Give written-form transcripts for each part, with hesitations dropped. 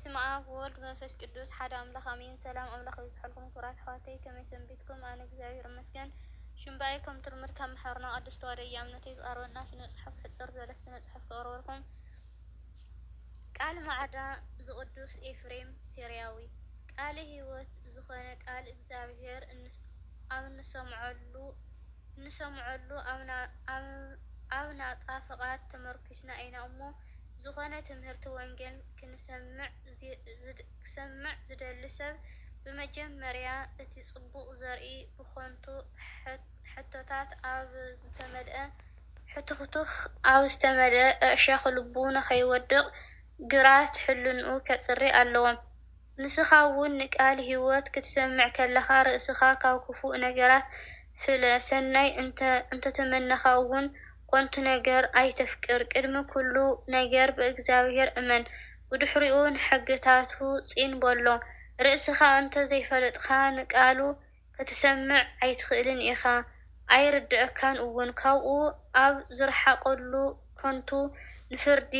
በስመ አብ ወወልድ መንፈስ ቅዱስ ሓደ አምላክ አሜን። ሰላም አምላክ ይብዛሕልኩም ክቡራት አሕዋተይ ከመይ ሰንቢትኩም? ኣነ እግዚአብሔር ይመስገን ሽምባይ ከም ትርምር ካብ ምሓርና ቅዱስ ተዋህዶ እምነተይ ዝቐርበና ስነ ጽሑፍ ሕፅር ዝበለ ስነ ጽሑፍ ከቕርበልኩም ቃል ማዕዳ ዝቅዱስ ኤፍሬም ሴርያዊ ቃለ ሕይወት ዝኾነ ቃል እግዚአብሔር ኣብ እንሰምዐሉ ኣብ ናጻ ፍቓድ ተመርኪስና ኢና እሞ ዝኾነ ትምህርቲ ወንጌል ክሰምዕ ዝደሊ ሰብ ብመጀመርያ እቲ ጽቡቕ ዘርኢ ብኾንቱ ሕቶታት ኣብ ዝተመልአ እዕሻኽ ልቡ ንኸይወድቕ ግራት ሕልንኡ ከጽሪ ኣለዎ። ንስኻ እውን ንቃል ሕይወት ክትሰምዕ ከለኻ ርእስኻ ካብ ክፉእ ነገራት ፍለ። ሰናይ እንተተመነኻ እውን ኮንቱ ነገር ኣይተፍቅር። ቅድሚ ኩሉ ነገር ብእግዚአብሔር እመን፣ ብድሕሪኡ ንሕግታቱ ጽን በሎ። ርእስኻ እንተዘይፈለጥካ ንቃሉ ክትሰምዕ ኣይትኽእልን ኢኻ፣ ኣይርድአካን እውን። ካብኡ ኣብ ዝረሓቐሉ ኮንቱ ንፍርዲ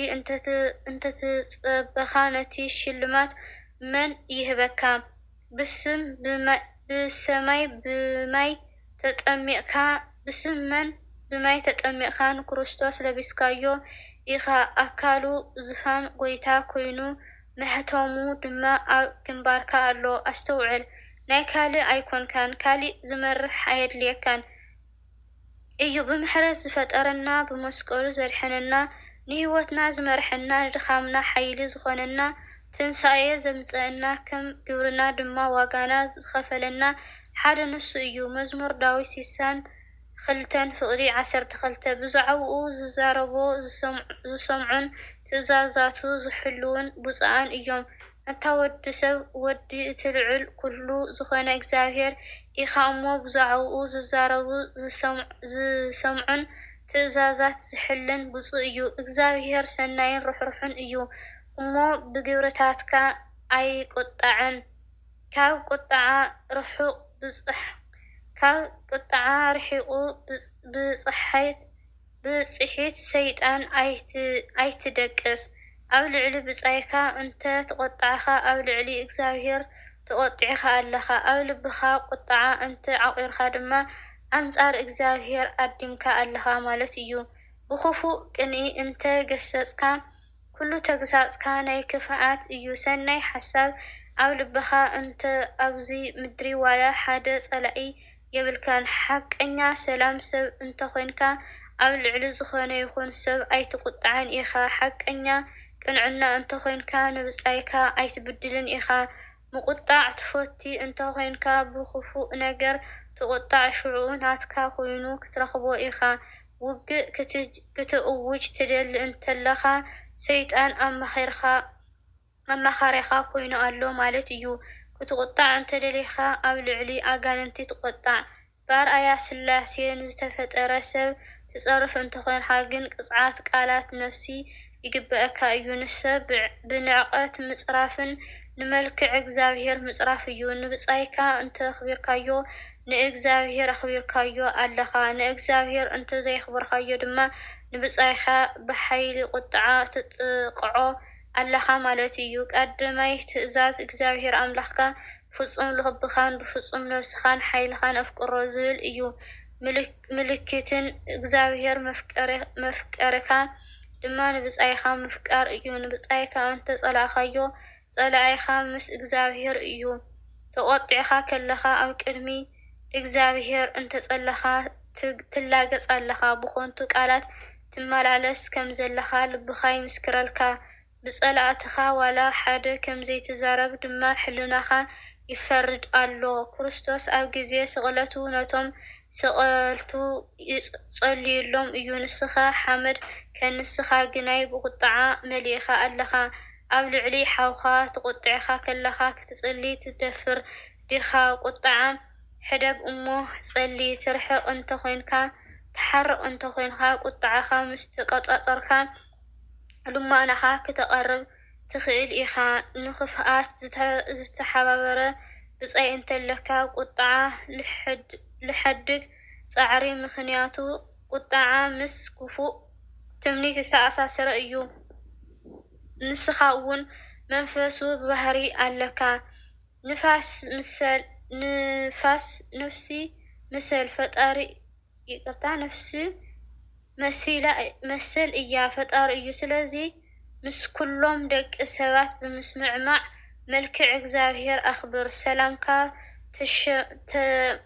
እንተትጸበኻ ነቲ ሽልማት መን ይህበካ? ብሰማይ ብማይ ተጠሚቕካ ንክርስቶስ ለቢስካዮ ኢኻ። ኣካሉ ዝፋን ጎይታ ኮይኑ መሕተሙ ድማ ኣብ ግንባርካ ኣሎ። ኣስተውዕል፣ ናይ ካልእ ኣይኮንካን፣ ካሊእ ዝመርሕ ኣየድልየካን እዩ። ብምሕረት ዝፈጠረና ብመስቀሉ ዘድሐነና ንህይወትና ዝመርሐና ንድኻምና ሓይሊ ዝኾነና ትንሣኤ ዘምጽአና ከም ግብርና ድማ ዋጋና ዝኸፈለና ሓደ ንሱ እዩ። መዝሙር ዳዊት 62:12 ብዛዕባኡ ዝዛረቦ ዝሰምዑን ትእዛዛቱ ዝሕልውን ብፁዓን እዮም። እታ ወዲ ሰብ ወዲ እቲ ልዑል ኩሉ ዝኾነ እግዚአብሔር ኢኻ እሞ ብዛዕባኡ ዝዛረቡ ዝሰምዑን ትእዛዛት ዝሕልን ብፁዕ እዩ። እግዚአብሔር ሰናይን ርኅሩሕን እዩ እሞ ብግብርታትካ ኣይቈጣዕን። ካብ ቁጥዓ ርሒቑ ብጽሒት ሰይጣን ኣይትደቅስ። ኣብ ልዕሊ ብጻይካ እንተ ተቖጣዕኻ ኣብ ልዕሊ እግዚአብሔር ተቖጢዕኻ ኣለኻ። ኣብ ልብኻ ቁጥዓ እንተ ዓቝርካ ድማ ኣንጻር እግዚአብሔር ኣዲምካ ኣለኻ ማለት እዩ። ብኽፉእ ቅንኢ እንተ ገሰጽካ ኩሉ ተግሳጽካ ናይ ክፍኣት እዩ። ሰናይ ሓሳብ ኣብ ልብኻ እንተ ኣብዚ ምድሪ ዋላ ሓደ ጸላኢ የብልካን። ሓቀኛ ሰላም ሰብ እንተኾይንካ ኣብ ልዕሊ ዝኾነ ይኹን ሰብ ኣይትቁጣዕን ኢኻ። ሓቀኛ ቅንዕና እንተኾይንካ ንብጻይካ ኣይትብድልን ኢኻ። ምቁጣዕ ትፈቲ እንተኾይንካ ብኽፉእ ነገር ትቁጣዕ። ሽዑ ናትካ ኮይኑ ክትረኽቦ ኢኻ። ውግእ ክትእውጅ ትደሊ እንተለኻ ሰይጣን ኣማኻሪኻ ኮይኑ ኣሎ ማለት እዩ። ክትቁጣዕ እንተደሊኻ ኣብ ልዕሊ ኣጋንንቲ ትቆጣዕ። ብኣርኣያ ስላሴ ንዝተፈጠረ ሰብ ትጸርፍ እንተኾይንካ ግን ቅፅዓት ቃላት ነፍሲ ይግበአካ እዩ። ንሰብ ብንዕቐት ምጽራፍን ንመልክዕ እግዚአብሔር ምጽራፍ እዩ። ንብጻይካ እንተኽቢርካዮ ንእግዚአብሔር ኣኽቢርካዮ ኣለኻ። ንእግዚአብሔር እንተዘይኽብርካዮ ድማ ንብጻይካ ብሓይሊ ቁጥዓ ትጥቅዖ ኣለኻ ማለት እዩ። ቀዳማይ ትእዛዝ እግዚአብሔር ኣምላኽካ ፍጹም ልኽብኻን ብፍጹም ነፍስኻን ሓይልኻን ኣፍቅሮ ዝብል እዩ። ምልክትን እግዚአብሔር መፍቀሪካ ድማ ንብጻይካ ምፍቃር እዩ። ንብጻይካ እንተ ጸላእካዮ ጸላኢኻ ምስ እግዚአብሔር እዩ። ተቖጢዕካ ከለኻ ኣብ ቅድሚ እግዚአብሔር እንተጸለኻ ትላገጽ ኣለኻ። ብኾንቱ ቃላት ትመላለስ ከም ዘለኻ ልብኻ ይምስክረልካ። ብጸላእትኻ ዋላ ሓደ ከምዘይትዛረብ ድማ ሕሊናኻ ይፈርድ ኣሎ። ክርስቶስ ኣብ ግዜ ስቕለቱ ነቶም ሰቐልቱ ጸልዩሎም እዩ። ንስኻ ሓመድ ከንስኻ ግናይ ብቁጥዓ መሊእኻ ኣለኻ። ኣብ ልዕሊ ሓውካ ተቖጢዕካ ከለኻ ክትጽልይ ትደፍር ዲኻ? ቁጥዓ ሕደግ እሞ ጸልይ። ትርሕቕ ተሓርቕ እንተኾይንካ ቁጥዓኻ ምስ ተቖጻጸርካ ልማናኻ ከተቐርብ ትኽእል ኢኻ። ንኽፍኣት ዝተሓባበረ ብጻይ እንተለካ ቁጥዓ ልሐድግ ጻዕሪ። ምኽንያቱ ቁጥዓ ምስ ክፉእ ትምኒት ዝተኣሳሰረ እዩ። ንስኻ እውን መንፈሱ ባህሪ ኣለካ ንፋስ ነፍሲ ምስል ፈጣሪ ይቅርታ ነፍሲ መሰል እያ ፈጣሪ እዩ ስለዚ ምስ ኩሎም ደቂ ሰባት ብምስምዕማዕ መልክዕ እግዚአብሔር ኣኽብር ሰላምካ ክረክብ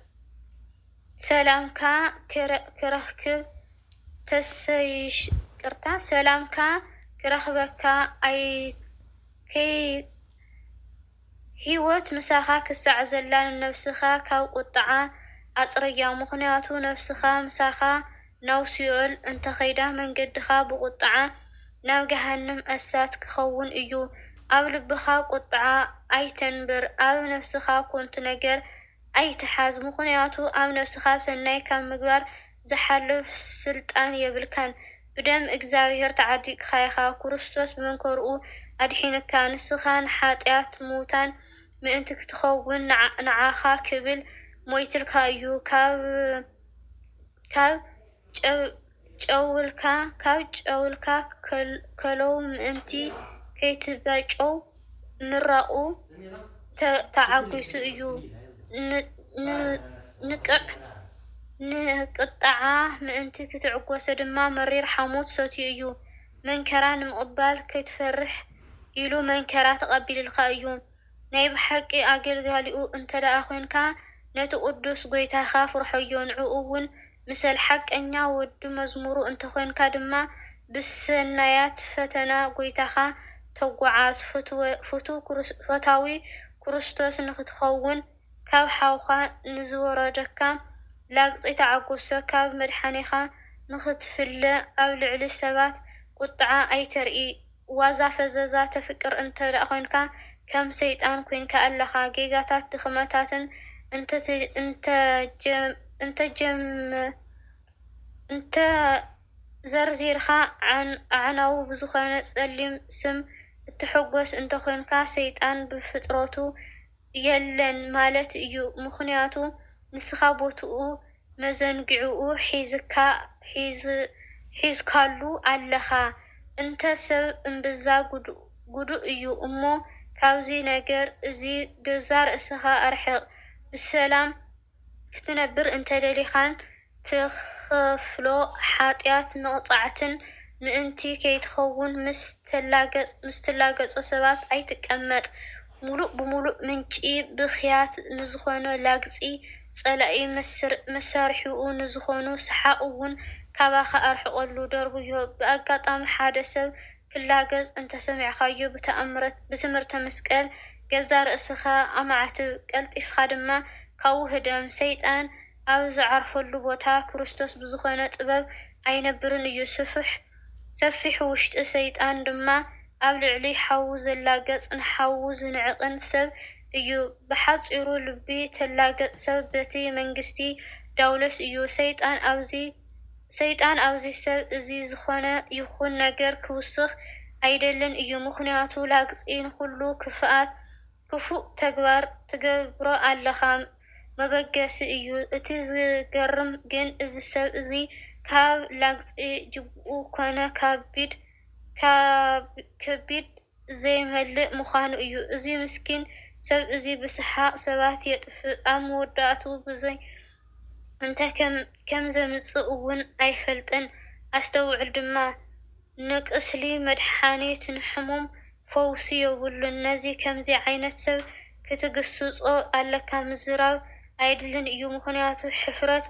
ሰላምካ ክረክበካ ሂወት ምሳኻ ክሳዕ ዘላ ነፍስኻ ካብ ቁጥዓ ኣጽርያ ምኽንያቱ ነፍስኻ ምሳኻ ናብ ሲኦል እንተኸይዳ መንገድኻ ብቁጥዓ ናብ ገሃነም እሳት ክኸውን እዩ። ኣብ ልብኻ ቁጥዓ ኣይተንብር፣ ኣብ ነፍስኻ ኮንቱ ነገር ኣይትሓዝ ምኽንያቱ ኣብ ነፍስኻ ሰናይ ካብ ምግባር ዝሓልፍ ስልጣን የብልካን። ብደም እግዚአብሔር ተዓዲግካ ኢኻ ክርስቶስ ብመንከርኡ ኣድሒንካ ንስኻ ንሓጢኣት ሙታን ምእንቲ ክትኸውን ንዓኻ ክብል ሞይትልካ እዩ። ካብ ጨውልካ ከለው ምእንቲ ከይትበጨው ምራቁ ተዓጒሱ እዩ። ንቅጣዓ ምእንቲ ክትዕጎሶ ድማ መሪር ሓሞት ሰትዩ እዩ። መንከራ ንምቕባል ከይትፈርሕ ኢሉ መንከራ ተቐቢልልካ እዩ። ናይ ብሓቂ ኣገልጋሊኡ እንተደኣ ኮንካ ነቲ ቅዱስ ጎይታኻ ፍርሖዮ ንዕኡ እውን ምሰል ሓቀኛ ወዲ መዝሙሩ እንተኮንካ ድማ ብሰናያት ፈተና ጎይታኻ ተጓዓዝ ፈታዊ ክርስቶስ ንክትኸውን ካብ ሓውካ ንዝወረደካ ላግፂ ተዓጎሶ ካብ መድሓኒኻ ንክትፍለ ኣብ ልዕሊ ሰባት ቁጥዓ ኣይተርኢ። ዋዛ ፈዘዛ ተፍቅር እንተደኣ ኮንካ ከም ሰይጣን ኮንካ ኣለኻ። ጌጋታት ድኽመታትን እንተዘርዚርካ ዓናው ብዝኾነ ጸሊም ስም እትሕጎስ እንተኮንካ ሰይጣን ብፍጥረቱ የለን ማለት እዩ። ምኽንያቱ ንስኻ ቦትኡ መዘንጊዕኡ ሒዝካሉ ኣለኻ። እንተ ሰብ እምብዛ ጉዱእ እዩ እሞ ካብዚ ነገር እዚ ገዛ ርእስኻ ኣርሕቕ። ብሰላም ክትነብር እንተደሊኻን ትኸፍሎ ሓጢኣት መቕፃዕትን ምእንቲ ከይትኸውን ምስ ትላገጾ ሰባት ኣይትቀመጥ። ሙሉእ ብሙሉእ ምንጪ ብኽያት ንዝኾነ ላግፂ ጸላኢ መሳርሒኡ ንዝኾኑ ሰሓቕ እውን ካባኻ ኣርሕቐሉ ደርብዮ። ብኣጋጣሚ ሓደ ሰብ ክላገጽ እንተሰሚዕካዮ ብትምህርተ መስቀል ገዛ ርእስኻ ኣማዕትብ፣ ቀልጢፍካ ድማ ካብኡ ህደም። ሰይጣን ኣብ ዝዓርፈሉ ቦታ ክርስቶስ ብዝኾነ ጥበብ ኣይነብርን እዩ። ሰፊሕ ውሽጢ ሰይጣን ድማ ኣብ ልዕሊ ሓዊ ዘላገጽ ንሓዊ ዝንዕቕን ሰብ እዩ። ብሓፂሩ ልቢ ተላገጽ ሰብ በቲ መንግስቲ ዳውሎስ እዩ። ሰይጣን ኣብዚ ሰብ እዚ ዝኾነ ይኹን ነገር ክውስኽ ኣይደልን እዩ። ምኽንያቱ ላግፂ ንኩሉ ክፉእ ተግባር ትገብሮ ኣለኻ መበገሲ እዩ። እቲ ዝገርም ግን እዚ ሰብ እዚ ካብ ላግፂ ጅቡኡ ኮነ ከቢድ ዘይመልእ ምዃኑ እዩ። እዚ ምስኪን ሰብ እዚ ብስሓቕ ሰባት የጥፍእ። ኣብ መወዳእቱ ብዘይ እንታይ ከም ዘምጽእ እውን ኣይፈልጥን። ኣስተውዕል ድማ ንቅስሊ መድሓኒት ንሕሙም ፈውሲ የብሉን። ነዚ ከምዚ ዓይነት ሰብ ክትግስጾ ኣለካ። ምዝራብ ኣይድልን እዩ። ምኽንያቱ ሕፍረት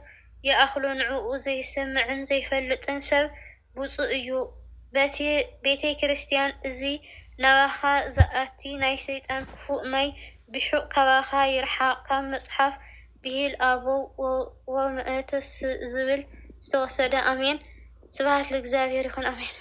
የኣኽሎ ንዕኡ ዘይሰምዕን ዘይፈልጥን ሰብ ብፁዕ እዩ። ቤተ ክርስቲያን እዚ ናባኻ ዝኣቲ ናይ ሰይጣን ክፉእ ማይ ብሑቕ ካባኻ ይርሓቕ። ካብ መጽሓፍ ብሂል ኣበው ወመእተ ዝብል ዝተወሰደ። ኣሜን። ስብሐት ለእግዚአብሔር ይኹን። ኣሜን።